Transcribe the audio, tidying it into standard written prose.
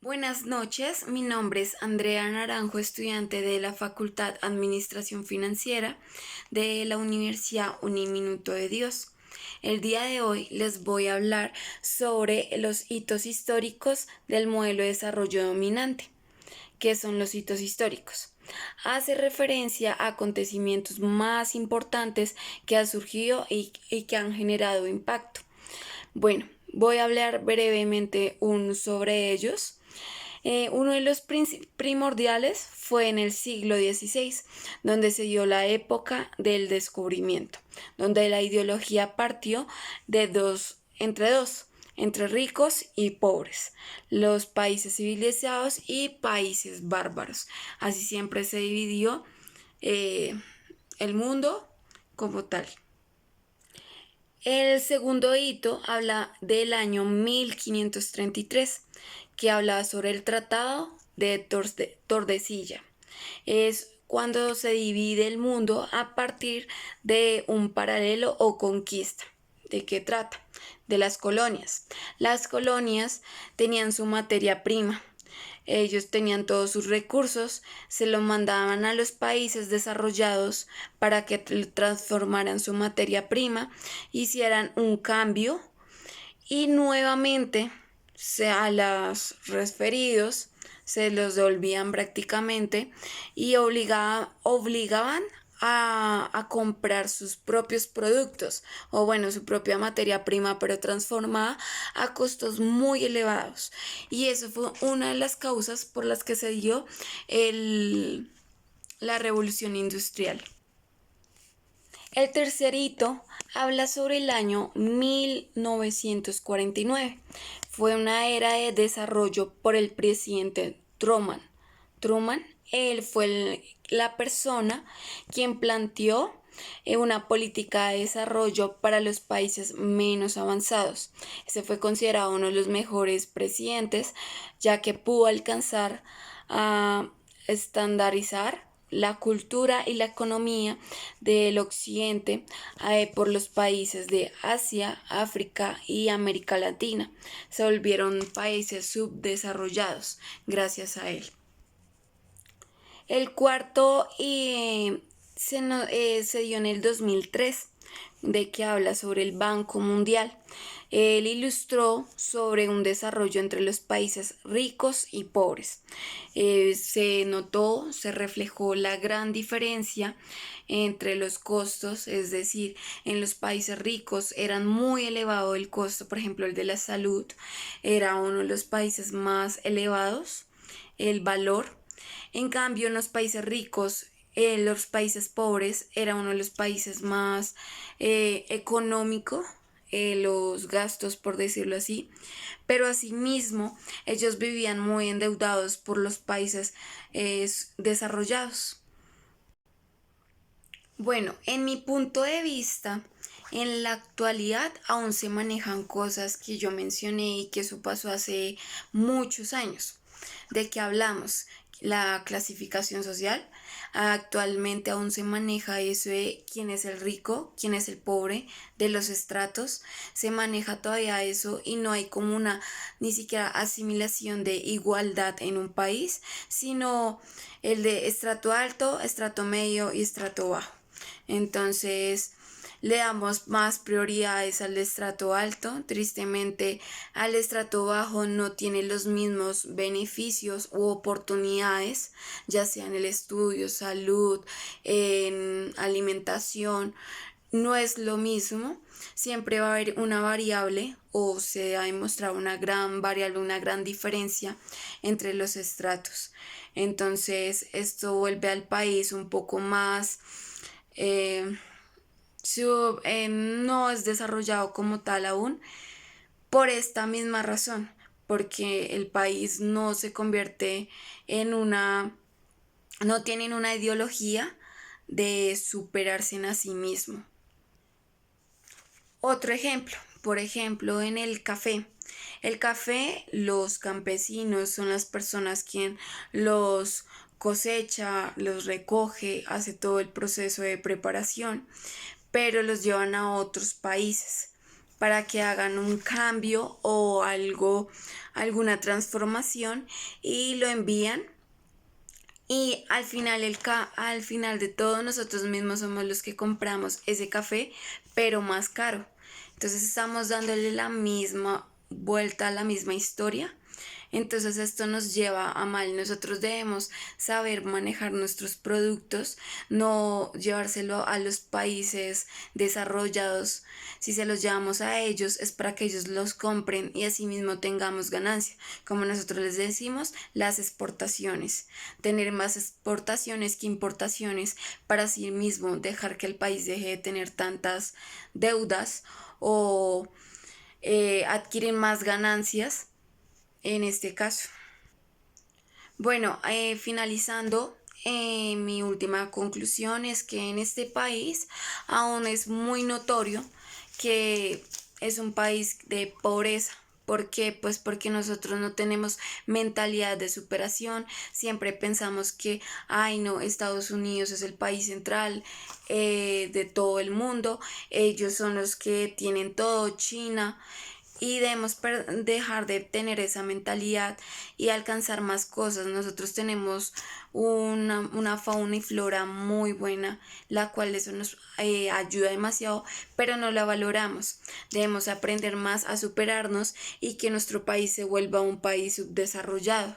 Buenas noches, mi nombre es Andrea Naranjo, estudiante de la Facultad Administración Financiera de la Universidad Uniminuto de Dios. El día de hoy les voy a hablar sobre los hitos históricos del modelo de desarrollo dominante. ¿Qué son los hitos históricos? Hace referencia a acontecimientos más importantes que han surgido y que han generado impacto. Bueno, voy a hablar brevemente sobre ellos. Uno de los primordiales fue en el siglo XVI, donde se dio la época del descubrimiento, donde la ideología partió entre ricos y pobres, los países civilizados y países bárbaros. Así siempre se dividió eh, el mundo como tal. El segundo hito habla del año 1533, que habla sobre el Tratado de Tordesillas. Es cuando se divide el mundo a partir de un paralelo o conquista. ¿De qué trata? De las colonias. Las colonias tenían su materia prima. Ellos tenían todos sus recursos, se lo mandaban a los países desarrollados para que transformaran su materia prima, hicieran un cambio y nuevamente a los referidos se los devolvían prácticamente y obligaban a comprar sus propios productos o bueno, su propia materia prima pero transformada a costos muy elevados, y eso fue una de las causas por las que se dio la revolución industrial. El tercer hito habla sobre el año 1949. Fue una era de desarrollo por el presidente Truman. Él fue la persona quien planteó una política de desarrollo para los países menos avanzados. Ese fue considerado uno de los mejores presidentes, ya que pudo alcanzar a estandarizar la cultura y la economía del occidente por los países de Asia, África y América Latina. Se volvieron países subdesarrollados gracias a él. El cuarto se dio en el 2003, de que habla sobre el Banco Mundial. Él ilustró sobre un desarrollo entre los países ricos y pobres. Se reflejó la gran diferencia entre los costos, es decir, en los países ricos eran muy elevado el costo, por ejemplo, el de la salud era uno de los países más elevados, el valor. En cambio, en los países ricos, los países pobres era uno de los países más económico, los gastos, por decirlo así, pero asimismo ellos vivían muy endeudados por los países desarrollados. Bueno, en mi punto de vista, en la actualidad aún se manejan cosas que yo mencioné y que eso pasó hace muchos años. ¿De qué hablamos? La clasificación social. Actualmente aún se maneja eso de quién es el rico, quién es el pobre, de los estratos. Se maneja todavía eso y no hay como una ni siquiera asimilación de igualdad en un país, sino el de estrato alto, estrato medio y estrato bajo. Entonces, le damos más prioridades al estrato alto. Tristemente, al estrato bajo no tiene los mismos beneficios u oportunidades, ya sea en el estudio, salud, en alimentación. No es lo mismo. Siempre va a haber una variable o se ha demostrado una gran variable, una gran diferencia entre los estratos. Entonces, esto vuelve al país un poco más eh, no es desarrollado como tal aún por esta misma razón, porque el país no se convierte en no tienen una ideología de superarse en a sí mismo. Otro ejemplo, por ejemplo, en el café. El café, los campesinos son las personas quien los cosecha, los recoge, hace todo el proceso de preparación, pero los llevan a otros países. para que hagan un cambio o algo, alguna transformación y lo envían. Y al final de todo, nosotros mismos somos los que compramos ese café, pero más caro. Entonces estamos dándole la misma vuelta a la misma historia. Entonces esto nos lleva a mal. Nosotros debemos saber manejar nuestros productos, no llevárselo a los países desarrollados. Si se los llevamos a ellos es para que ellos los compren y así mismo tengamos ganancia. Como nosotros les decimos, las exportaciones. Tener más exportaciones que importaciones para así mismo dejar que el país deje de tener tantas deudas o adquirir más ganancias en este caso. Bueno, finalizando, mi última conclusión es que en este país aún es muy notorio que es un país de pobreza. ¿Por qué? Pues porque nosotros no tenemos mentalidad de superación, siempre pensamos que, ay no, Estados Unidos es el país central de todo el mundo, ellos son los que tienen todo, China, y debemos dejar de tener esa mentalidad y alcanzar más cosas. Nosotros tenemos una fauna y flora muy buena, la cual eso nos ayuda demasiado, pero no la valoramos. Debemos aprender más a superarnos y que nuestro país se vuelva un país subdesarrollado.